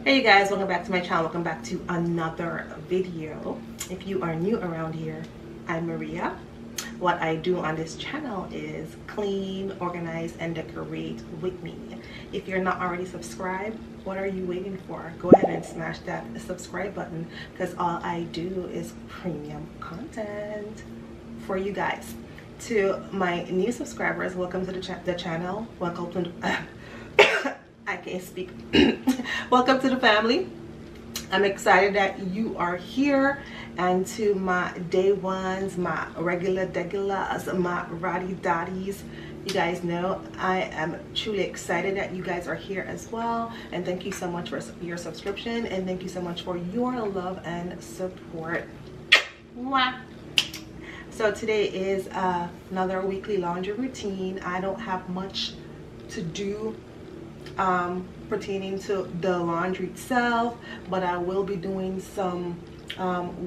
Hey you guys, welcome back to my channel. Welcome back to another video. If you are new around here, I'm Maria. What I do on this channel is clean, organize, and decorate with me. If you're not already subscribed, what are you waiting for? Go ahead and smash that subscribe button, because all I do is premium content for you guys. To my new subscribers, welcome to the channel. Welcome to I can't speak. Welcome to the family. I'm excited that you are here. And to my day ones, my regular degulars, my roddy dotties, you guys know I am truly excited that you guys are here as well. And thank you so much for your subscription, and thank you so much for your love and support. Mwah. So today is another weekly laundry routine. I don't have much to do pertaining to the laundry itself, but I will be doing some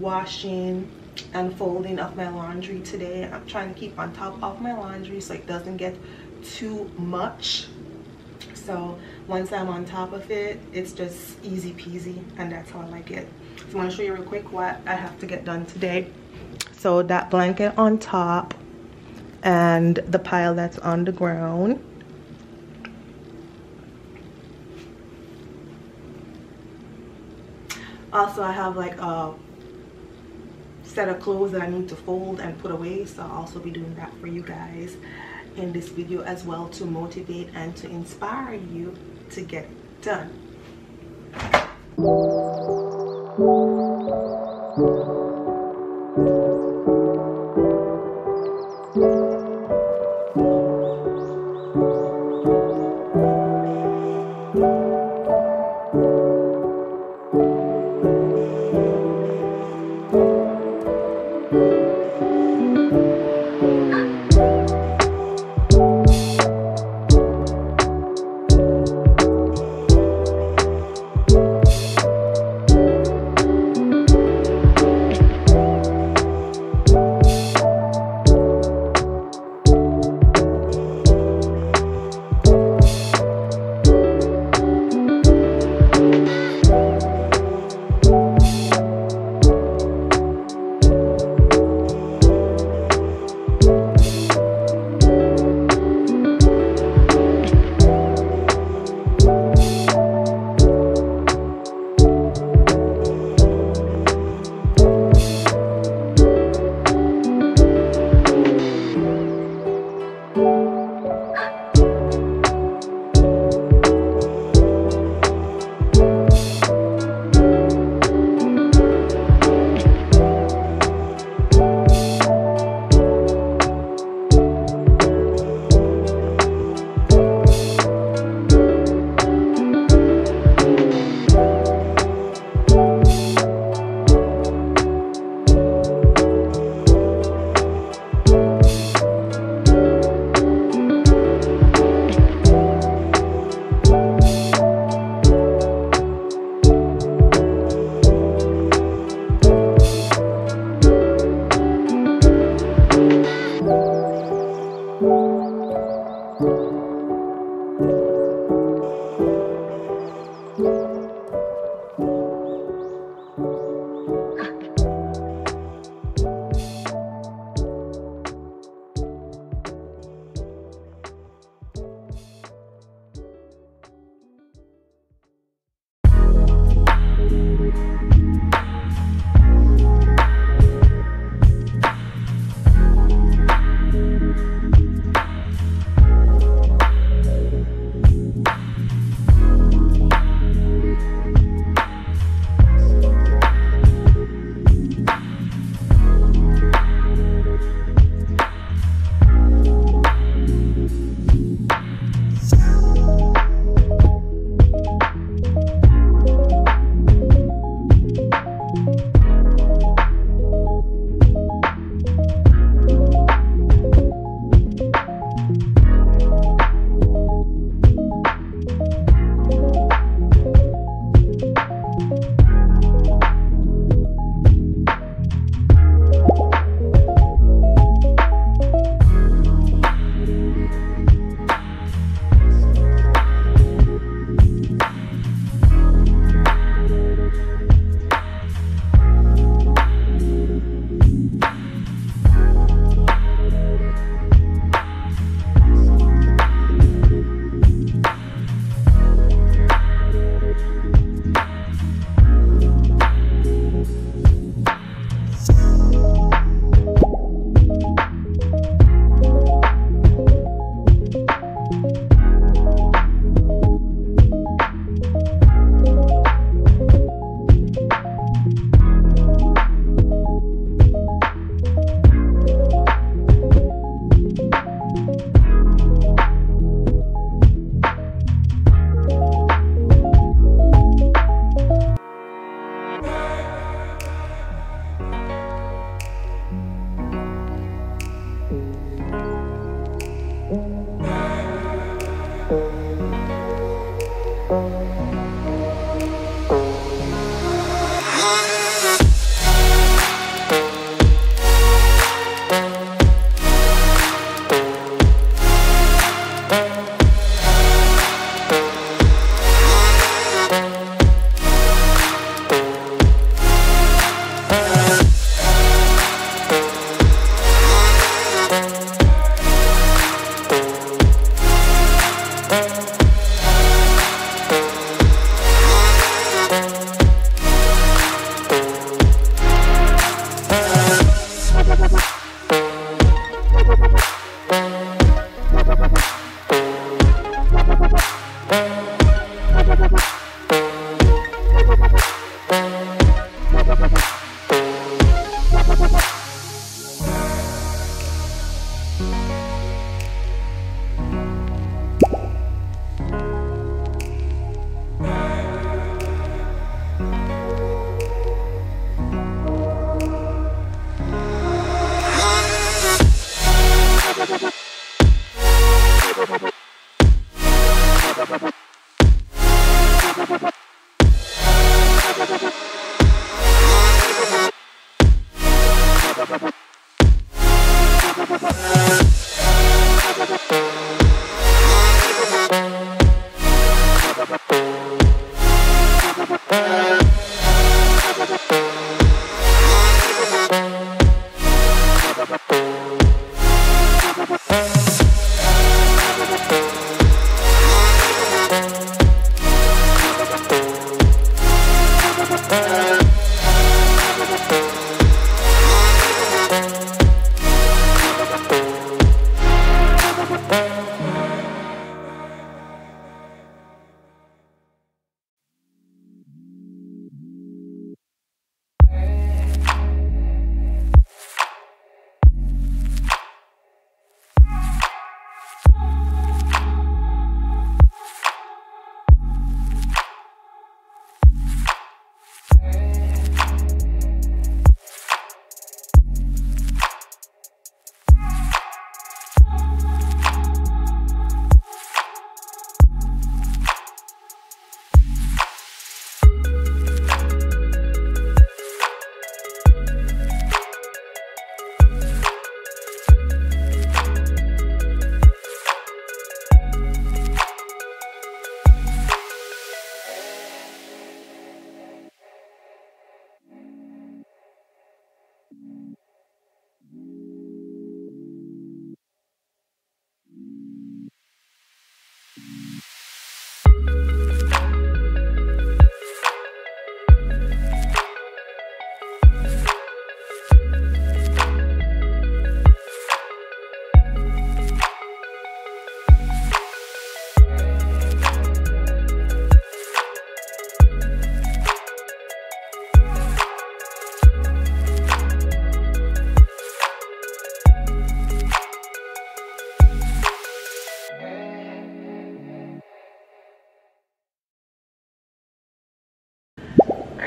washing and folding of my laundry today. I'm trying to keep on top of my laundry so it doesn't get too much. So once I'm on top of it, it's just easy peasy, and that's how I like it. So I want to show you real quick what I have to get done today. So that blanket on top and the pile that's on the ground. Also, I have like a set of clothes that I need to fold and put away, so I'll also be doing that for you guys in this video as well, to motivate and to inspire you to get it done.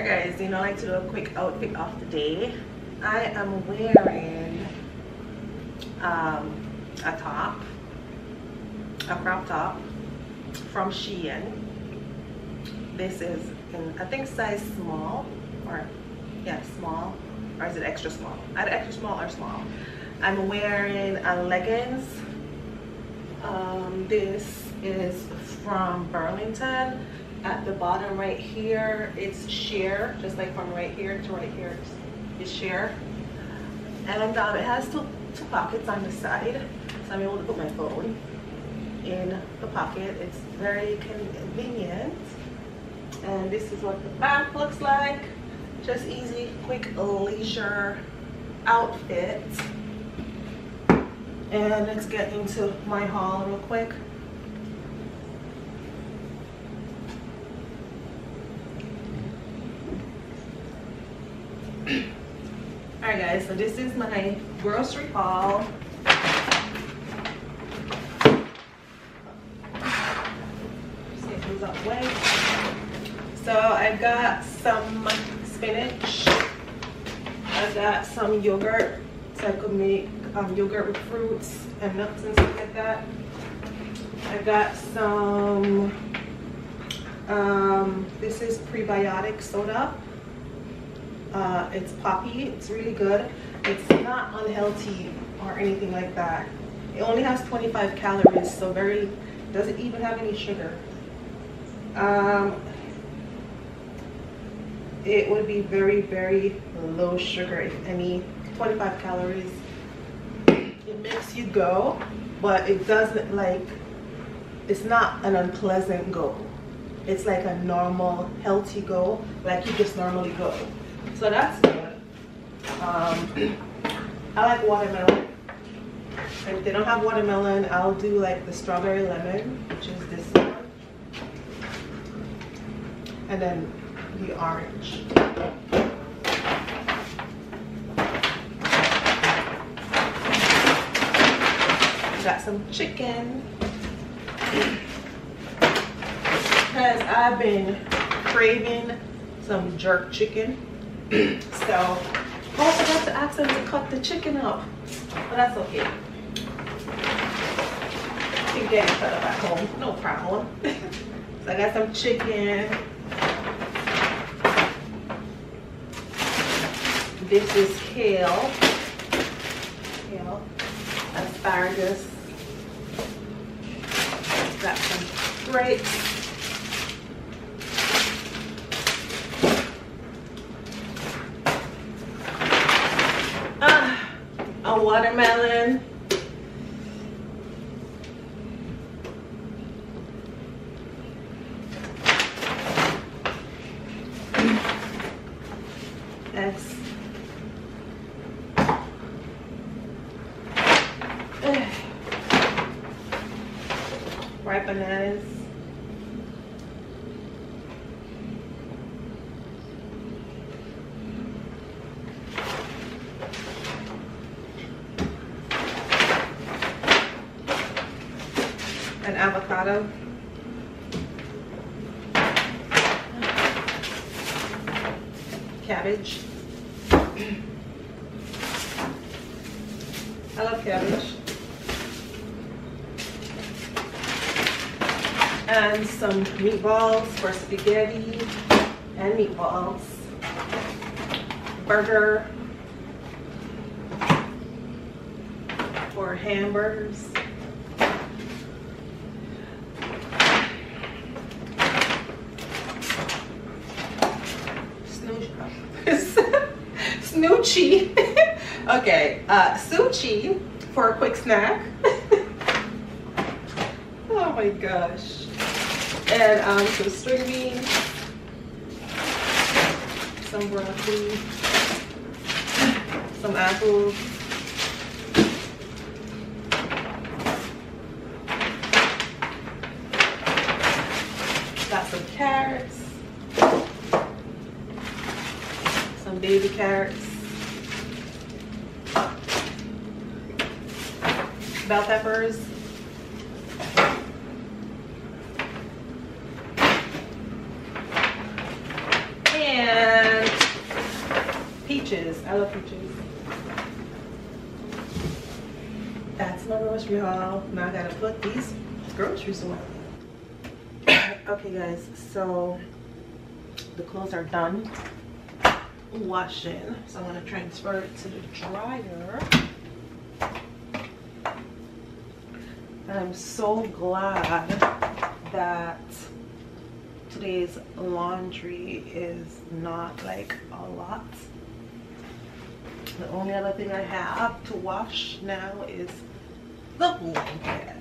Alright guys, I like to do a quick outfit of the day. I am wearing a crop top from Shein. This is in, I think, size small, or yeah, small, or is it extra small? Either extra small or small. I'm wearing leggings. This is from Burlington. At the bottom right here, it's sheer, just like from right here to right here, it's sheer. And it has two pockets on the side, so I'm able to put my phone in the pocket. It's very convenient. And this is what the back looks like. Just easy, quick, leisure outfit. And let's get into my haul real quick. Alright guys, so this is my grocery haul. Just get these out of the way. So I got some spinach. I got some yogurt, so I could make yogurt with fruits and nuts and stuff like that. I got some, this is prebiotic soda. It's poppy. It's really good. It's not unhealthy or anything like that. It only has 25 calories, so doesn't even have any sugar. It would be very, very low sugar, if any. 25 calories. It makes you go, but it doesn't, like, it's not an unpleasant go. It's like a normal, healthy go, like you just normally go. So that's good. I like watermelon. And if they don't have watermelon, I'll do like the strawberry lemon, which is this one. And then the orange. Got some chicken. Because I've been craving some jerk chicken. So, I forgot to ask them to cut the chicken up, but that's okay. You can get it cut up at home, no problem. So I got some chicken. This is kale, asparagus. Got some grapes. A watermelon. Eggs. Ripe bananas. An avocado. Cabbage. I love cabbage. And some meatballs for spaghetti and meatballs. Burger for hamburgers. Snoochie. Okay, sushi for a quick snack. Oh my gosh. And some string beans, some broccoli, some apples, got some carrots, some baby carrots, bell peppers, and Peaches. I love peaches. That's my grocery haul. Now I gotta put these groceries away. Okay guys, so the clothes are done washing, so I'm gonna transfer it to the dryer. And I'm so glad that today's laundry is not like a lot. The only other thing I have to wash now is the blanket.